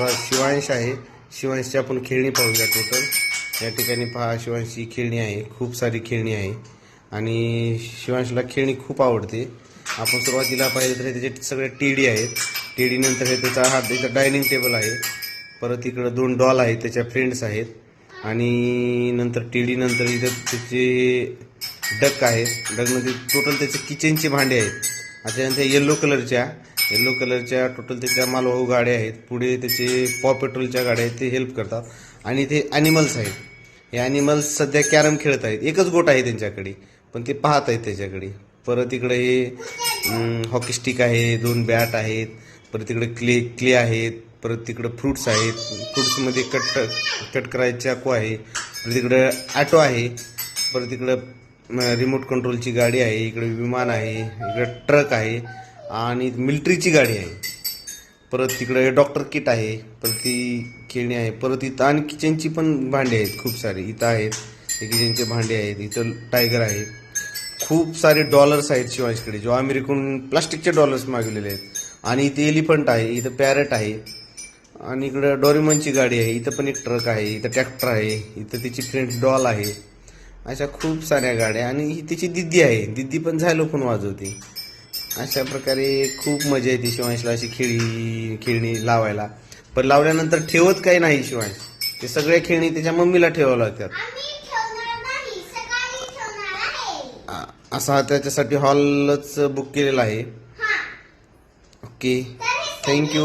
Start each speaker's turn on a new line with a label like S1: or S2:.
S1: आमचा शिवांश आहे. शिवांशची आपण खेळणी पाहूया टोटल. या ठिकाणी पहा शिवांशची खेळणी आहे, खूप सारी खेळणी आहे आणि शिवांशला खेळणी खूप आवडते. आपण सुरुवातीला पाहिलं तर त्याचे सगळे टेडी आहेत. टेडी नंतर हे त्याचा डायनिंग टेबल आहे. परत इकडं 2 डॉल आहेत, त्याच्या फ्रेंड्स आहेत आणि नंतर टेडी नंतर इथं त्याचे डक आहेत. डकमध्ये टोटल त्याचे किचनचे भांडे आहेत. त्याच्यानंतर येलो कलरच्या टोटल त्याच्या मालवाहू गाड्या आहेत. पुढे त्याचे पॉ पेट्रोलच्या गाड्या आहेत, ते हेल्प करतात. आणि ते ॲनिमल्स आहेत. हे ॲनिमल्स सध्या कॅरम खेळत आहेत. एकच गोट आहे त्यांच्याकडे, पण ते पाहत आहेत त्याच्याकडे. परत इकडे हे हॉकी स्टिक आहे, 2 बॅट आहेत. परत इकडे क्ले आहेत. परत तिकडं फ्रूट्स आहेत. फ्रूट्समध्ये कट करायचे चाकू आहे. परत इकडं ॲटो आहे. परत इकडं रिमोट कंट्रोलची गाडी आहे. इकडे विमान आहे. इकडे ट्रक आहे आणि मिलिटरीची गाडी आहे. परत तिकडे डॉक्टर किट आहे. परत ती खेळणी आहे. परत इथं आणि किचनची पण भांडी आहेत खूप सारी इथं आहेत. हे किचनचे भांडे आहेत. इथं टायगर आहे. खूप सारे डॉलर्स आहेत शिवांशकडे, जो अमेरिकन प्लास्टिकचे डॉलर्स मागवलेले आहेत. आणि इथे एलिफंट आहे. इथं पॅरेट आहे आणि इकडं डोरेमॉनची गाडी आहे. इथं पण एक ट्रक आहे. इथं ट्रॅक्टर आहे. इथं तिची फ्रेंड डॉल आहे. अशा खूप साऱ्या गाड्या आणि ही तिची दिदी आहे. दिदी पण झॅलोफोन वाजवते. अशा प्रकारे खूप मजा येते शिवांशला अशी खेळणी लावायला. पण लावल्यानंतर ठेवत काही नाही शिवांश. ते सगळ्या खेळणी त्याच्या मम्मीला ठेवावं लागतात. असा त्याच्यासाठी हॉलच बुक केलेला आहे. Okay, thank you.